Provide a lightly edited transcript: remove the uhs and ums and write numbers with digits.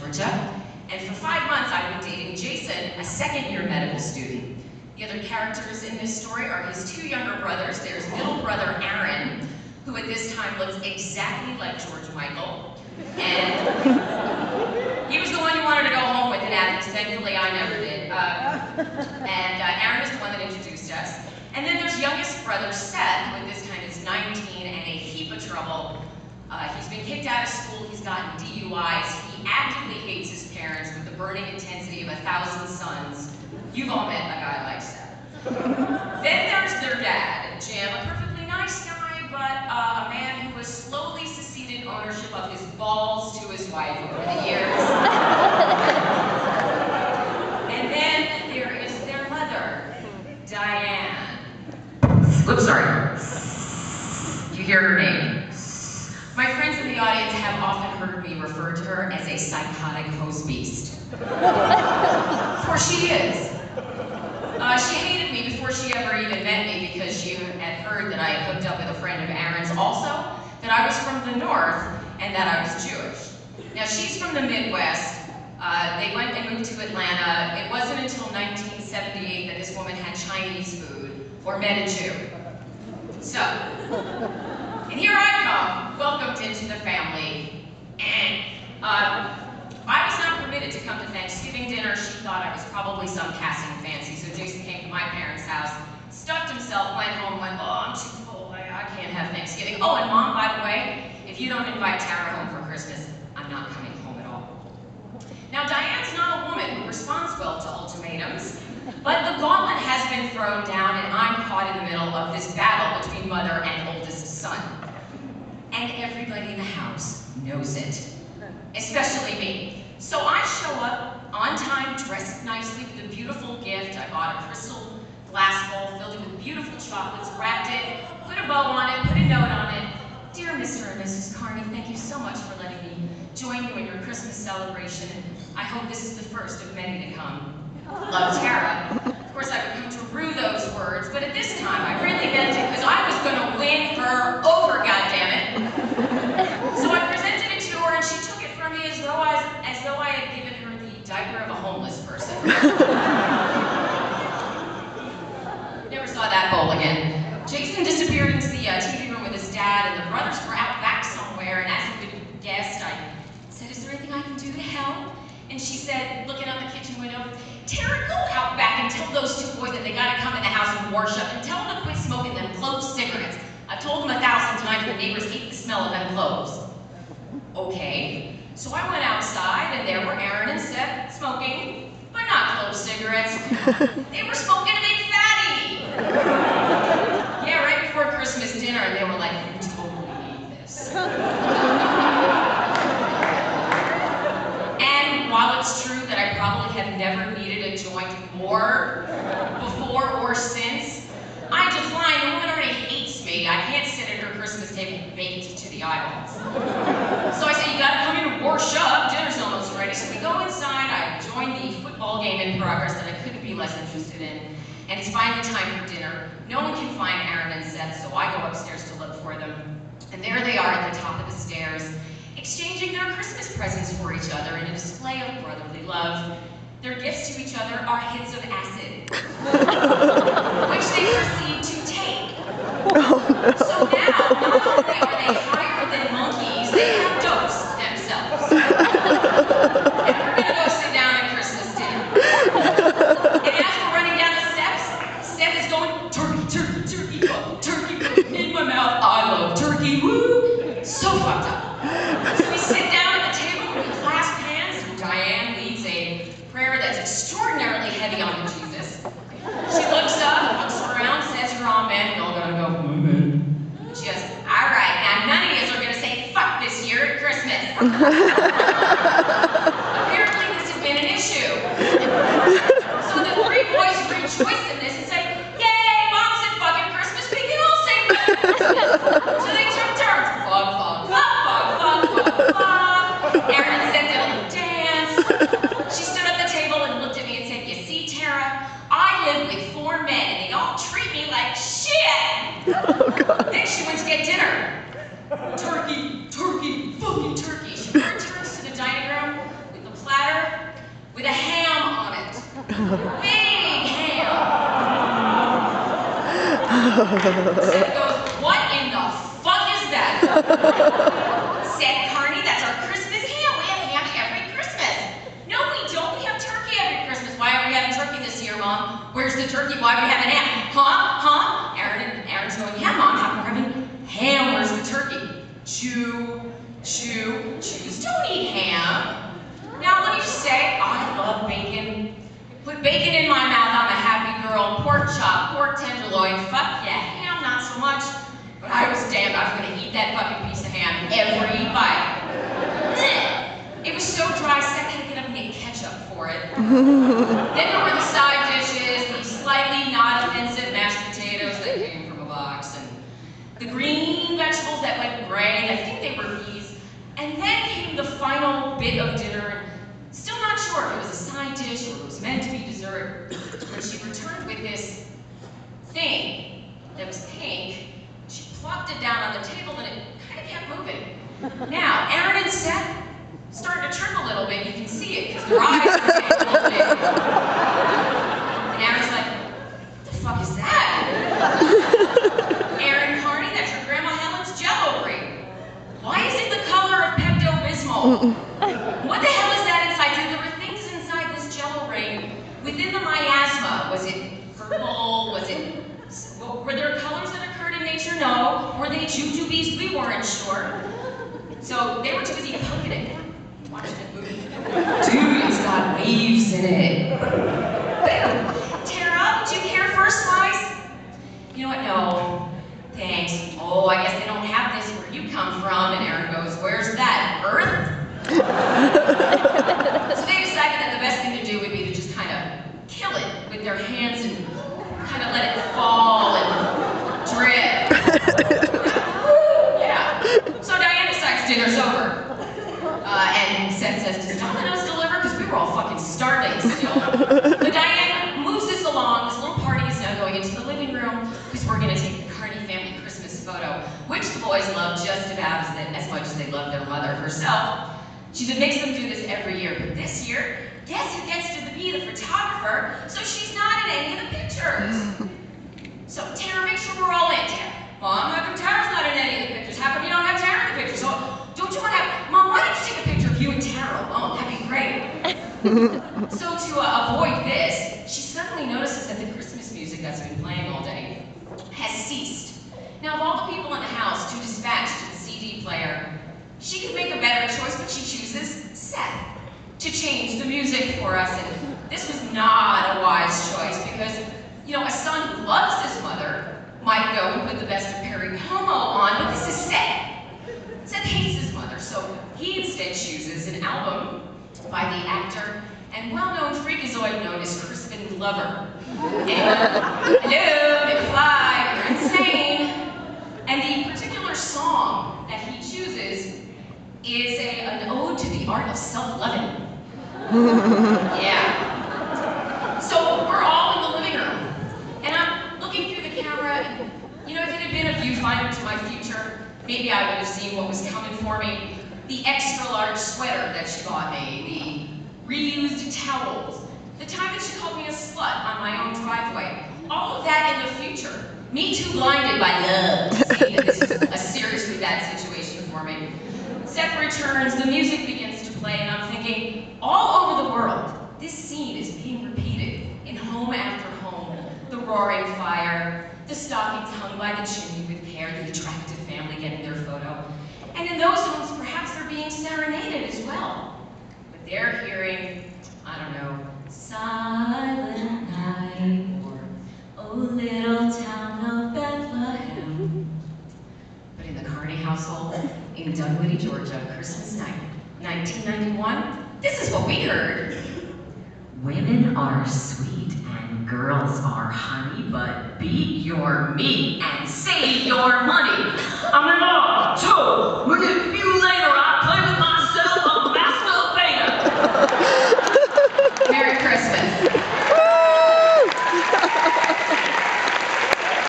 Georgia. And for 5 months, I've been dating Jason, a second-year medical student. The other characters in this story are his 2 younger brothers. There's middle brother Aaron, who at this time looks exactly like George Michael. And he was the one you wanted to go home with in Athens. Thankfully, I never did. Aaron is the one that introduced us. And then there's youngest brother Seth, who at this time is 19 and a heap of trouble. He's been kicked out of school, he's gotten DUIs, he actively hates his parents with the burning intensity of 1,000 suns. You've all met a guy like Seth. Then there's their dad, Jim, a perfectly nice guy, but a man who has slowly seceded ownership of his balls to his wife over the years. And then there is their mother, Diane. Oops, sorry. You hear her name. My friends in the audience have often heard me refer to her as a psychotic hose beast. For she is. She hated me before she ever even met me because she had heard that I had hooked up with a friend of Aaron's, also that I was from the north and that I was Jewish. Now she's from the Midwest. They went and moved to Atlanta. It wasn't until 1978 that this woman had Chinese food or met a Jew. So, and here I come, welcomed into the family, and I was not permitted to come to Thanksgiving dinner. She thought I was probably some passing fancy, so Jason came to my parents' house, stuffed himself, went home, went, oh, I'm too full, I can't have Thanksgiving. Oh, and Mom, by the way, if you don't invite Tara home for Christmas, I'm not coming home at all. Now, Diane's not a woman who responds well to ultimatums, but the gauntlet has been thrown down, and I'm caught in the middle of this battle between mother and oldest son. And everybody in the house knows it, especially me. So I show up on time, dressed nicely with a beautiful gift. I bought a crystal glass bowl, filled it with beautiful chocolates, wrapped it, put a bow on it, put a note on it. Dear Mr. and Mrs. Carney, thank you so much for letting me join you in your Christmas celebration. I hope this is the first of many to come. Love, Tara. Of course, I would come to rue those words, but at this time, I really meant it because I was going to win her over, goddammit. So I presented it to her, and she took it from me as though I had given her the diaper of a homeless person. Never saw that bowl again. Jason disappeared into the TV room with his dad, and the brothers were out back somewhere, and as you could guess, I said, is there anything I can do to help? And she said, looking out the kitchen window, Tara, go out back and tell those 2 boys that they gotta come in the house and wash up, and tell them to quit smoking them clove cigarettes. I've told them 1,000 times the neighbors hate the smell of them cloves. Okay. So I went outside, and there were Aaron and Seth smoking, but not clove cigarettes. They were smoking a big fatty. Yeah, right before Christmas dinner, and they were like, you totally need this. And while it's true that I probably have never needed a joint more before or since, I decline. The woman already hates me. I can't sit at her Christmas table baked to the eyeballs. So I say, you gotta come in and wash up. Dinner's almost ready. So we go inside. I join the football game in progress that I couldn't be less interested in. And it's finally time for dinner. No one can find Aaron and Seth, so I go upstairs to look for them. And there they are at the top of the stairs, exchanging their Christmas presents for each other in a display of brotherly love. Their gifts to each other are hits of acid, which they proceed to take. Oh, no. So now, not only are they higher than monkeys, they have dosed themselves. And we're gonna go sit down at Christmas dinner. And as we're running down the steps, Steph is going, turkey, turkey, turkey, turkey, in my mouth, I love turkey, woo! So fucked up. So we sit down at the table, we clasp hands, and Diane leads a prayer that's extraordinarily heavy on Jesus. She looks up, looks around, says her amen, and all gotta go, amen. She goes, all right, now none of you are gonna say fuck this year at Christmas. Apparently this has been an issue. So the 3 boys rejoice in this and say, yay, Mom said fuck at Christmas, we can all say fuck at Christmas. So they took turns, fuck, fuck, fuck, fuck, fuck, fuck, fuck. Aaron and Seth did a little dance. She stood at the table and looked at me and said, you see, Tara, I live with 4 men and they all treat me like shit. Oh, God. Then she went to get dinner. Turkey, turkey, fucking turkey. She returns to the dining room with the Big ham. Seth goes, what in the fuck is that? Said Carney, that's our Christmas ham. We have ham every Christmas. No, we don't. We have turkey every Christmas. Why are we having turkey this year, Mom? Where's the turkey? Why are we having ham? Huh? Aaron's going, yeah, Mom, we're having ham. Where's the turkey? Choose. Don't eat ham. Now, let me just say, I love bacon. Put bacon in my mouth, I'm a happy girl. Pork chop, pork tenderloin, fuck yeah. Ham, not so much. But I was damned, I was gonna eat that fucking piece of ham every bite. It was so dry, Seth had to get up and get ketchup for it. Then there were the side dishes, the slightly not offensive mashed potatoes that came from a box, and the green vegetables that went gray, I think they were peas. And then came the final bit of dinner. Still not sure if it was a side dish or it was meant to be dessert. When she returned with this thing that was pink, she plopped it down on the table and it kind of kept moving. Now, Aaron and Seth started to turn a little bit. You can see it because their eyes are getting a little bit. And Aaron's like, what the fuck is that? Aaron Carney, that's your Grandma Helen's Jell-O ring. Why is it the color of Pepto-Bismol? What the hell is that inside? There were things inside this Jell-O ring within the miasma. Was it purple? Were there colors that occurred in nature? No. Were they jujubes? We weren't sure. So they were too busy poking it. Watching it move. Dude, it's got waves in it. Tara, would you care for a slice? You know what? No. Thanks. Oh, I guess they don't have this where you come from. And Aaron goes, where's that? Earth? So they decided that the best thing to do would be to just kind of kill it with their hands and kind of let it fall and drip. Yeah. So Diane decides dinner's over. And Seth says, does Domino's deliver? Because we were all fucking starving still. But Diane moves this along. This little party is now going into the living room because we're going to take the Carney family Christmas photo, which the boys love just about as much as they love their mother herself. She makes them do this every year, but this year, guess who gets to be the photographer, so she's not in any of the pictures. So Tara, make sure we're all in, Tara. Mom, how come Tara's not in any of the pictures? How come you don't have Tara in the pictures? So, don't you want to have, Mom, why don't you take a picture of you and Tara alone? That'd be great. So to avoid this, she suddenly notices that the Christmas music that's been playing all day has ceased. Now, of all the people in the house to dispatch to the CD player, she could make a better choice, but she chooses Seth to change the music for us. And this was not a wise choice because, you know, a son who loves his mother might go and put the best of Perry Como on, but this is Seth. Seth hates his mother, so he instead chooses an album by the actor and well-known freakazoid known as Crispin Glover. Hello, McFly, you're insane. And the particular song that he chooses is an ode to the art of self-loving. Yeah. So we're all in the living room, and I'm looking through the camera, and you know, if it had been a viewfinder to my future, maybe I would have seen what was coming for me. The extra large sweater that she bought me, the reused towels, the time that she called me a slut on my own driveway, all of that in the future. Me too blinded by love to see that this is a seriously bad situation for me. Seth returns, the music begins to play, and I'm thinking, all over the world, this scene is being repeated in home after home. The roaring fire, the stockings hung by the chimney with care, the attractive family getting their photo. And in those homes, perhaps they're being serenaded as well. But they're hearing, I don't know, Silent Night, or Oh Little Town of Bethlehem. But in the Carney household, in Dunwoody, Georgia, Christmas night, 1991, this is what we heard. Women are sweet and girls are honey, but beat your meat and save your money.